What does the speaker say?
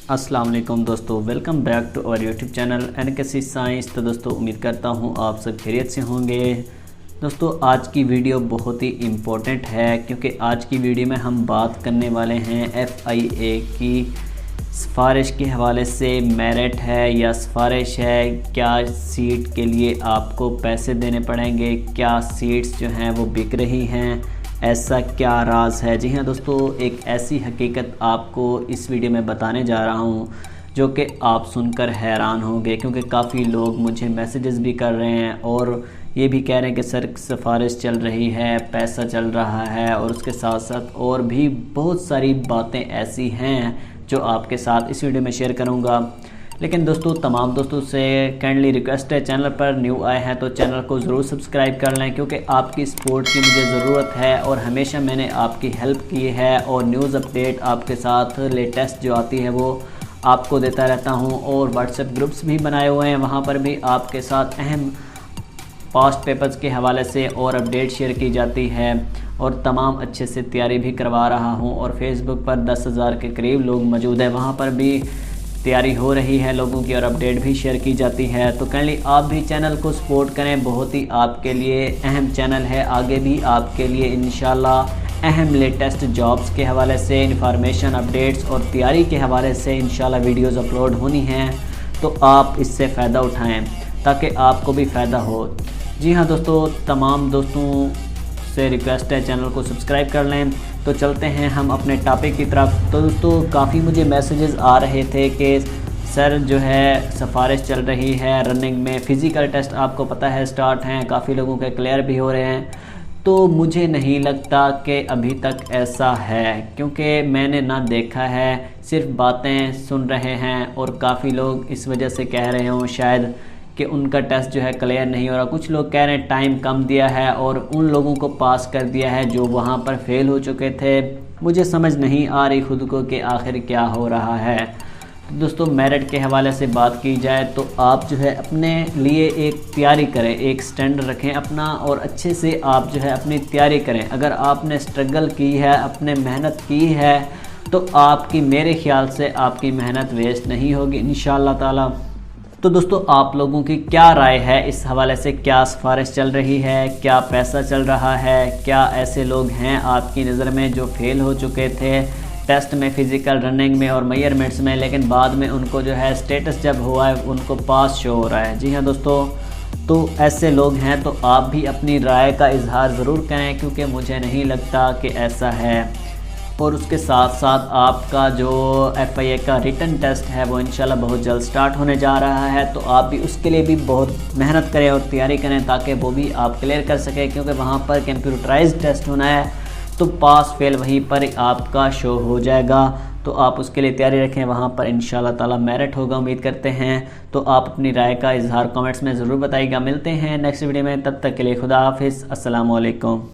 अस्सलाम वालेकुम दोस्तों, welcome back to our YouTube channel NKC science. तो दोस्तों उम्मीद करता हूँ आप सब खैरियत से होंगे। दोस्तों आज की वीडियो बहुत ही इम्पोर्टेंट है क्योंकि आज की वीडियो में हम बात करने वाले हैं FIA की सिफारिश के हवाले से। मेरिट है या सिफारिश है, क्या सीट के लिए आपको पैसे देने पड़ेंगे, क्या सीट्स जो हैं वो बिक रही हैं, ऐसा क्या राज है। जी हाँ दोस्तों, एक ऐसी हकीकत आपको इस वीडियो में बताने जा रहा हूँ जो कि आप सुनकर हैरान होंगे, क्योंकि काफ़ी लोग मुझे मैसेजेस भी कर रहे हैं और ये भी कह रहे हैं कि सर सिफारिश चल रही है, पैसा चल रहा है, और उसके साथ साथ और भी बहुत सारी बातें ऐसी हैं जो आपके साथ इस वीडियो में शेयर करूँगा। लेकिन दोस्तों तमाम दोस्तों से काइंडली रिक्वेस्ट है, चैनल पर न्यू आए हैं तो चैनल को ज़रूर सब्सक्राइब कर लें, क्योंकि आपकी सपोर्ट की मुझे ज़रूरत है और हमेशा मैंने आपकी हेल्प की है और न्यूज़ अपडेट आपके साथ लेटेस्ट जो आती है वो आपको देता रहता हूं। और व्हाट्सएप ग्रुप्स भी बनाए हुए हैं, वहां पर भी आपके साथ अहम पास्ट पेपर्स के हवाले से और अपडेट शेयर की जाती है और तमाम अच्छे से तैयारी भी करवा रहा हूं। और फेसबुक पर 10,000 के करीब लोग मौजूद हैं, वहां पर भी तैयारी हो रही है लोगों की और अपडेट भी शेयर की जाती है। तो काइंडली आप भी चैनल को सपोर्ट करें, बहुत ही आपके लिए अहम चैनल है। आगे भी आपके लिए इंशाल्लाह अहम लेटेस्ट जॉब्स के हवाले से इंफॉर्मेशन, अपडेट्स और तैयारी के हवाले से इंशाल्लाह वीडियोस अपलोड होनी हैं, तो आप इससे फ़ायदा उठाएं ताकि आपको भी फ़ायदा हो। जी हाँ दोस्तों, तमाम दोस्तों से रिक्वेस्ट है चैनल को सब्सक्राइब कर लें। तो चलते हैं हम अपने टॉपिक की तरफ। तो दोस्तों काफ़ी मुझे मैसेजेस आ रहे थे कि सर जो है सिफारिश चल रही है रनिंग में, फ़िज़िकल टेस्ट आपको पता है स्टार्ट हैं, काफ़ी लोगों के क्लियर भी हो रहे हैं। तो मुझे नहीं लगता कि अभी तक ऐसा है, क्योंकि मैंने ना देखा है, सिर्फ बातें सुन रहे हैं और काफ़ी लोग इस वजह से कह रहे हों शायद कि उनका टेस्ट जो है क्लियर नहीं हो रहा। कुछ लोग कह रहे हैं टाइम कम दिया है और उन लोगों को पास कर दिया है जो वहाँ पर फेल हो चुके थे। मुझे समझ नहीं आ रही खुद को कि आखिर क्या हो रहा है। तो दोस्तों मेरिट के हवाले से बात की जाए तो आप जो है अपने लिए एक तैयारी करें, एक स्टैंड रखें अपना और अच्छे से आप जो है अपनी तैयारी करें। अगर आपने स्ट्रगल की है, अपने मेहनत की है, तो आपकी मेरे ख्याल से आपकी मेहनत वेस्ट नहीं होगी इंशाअल्लाह ताला। तो दोस्तों आप लोगों की क्या राय है इस हवाले से? क्या सिफारिश चल रही है, क्या पैसा चल रहा है, क्या ऐसे लोग हैं आपकी नज़र में जो फेल हो चुके थे टेस्ट में, फ़िज़िकल, रनिंग में और मेजरमेंट्स में, लेकिन बाद में उनको जो है स्टेटस जब हुआ है उनको पास शो हो रहा है? जी हाँ दोस्तों, तो ऐसे लोग हैं तो आप भी अपनी राय का इजहार ज़रूर करें, क्योंकि मुझे नहीं लगता कि ऐसा है। और उसके साथ साथ आपका जो FIA का रिटन टेस्ट है वो इंशाल्लाह बहुत जल्द स्टार्ट होने जा रहा है, तो आप भी उसके लिए भी बहुत मेहनत करें और तैयारी करें ताकि वो भी आप क्लियर कर सकें, क्योंकि वहाँ पर कंप्यूटराइज्ड टेस्ट होना है, तो पास फेल वहीं पर आपका शो हो जाएगा। तो आप उसके लिए तैयारी रखें, वहाँ पर इंशाल्लाह ताला मेरिट होगा, उम्मीद करते हैं। तो आप अपनी राय का इजहार कमेंट्स में ज़रूर बताइएगा। मिलते हैं नेक्स्ट वीडियो में, तब तक के लिए खुदा हाफिज़, अस्सलाम वालेकुम।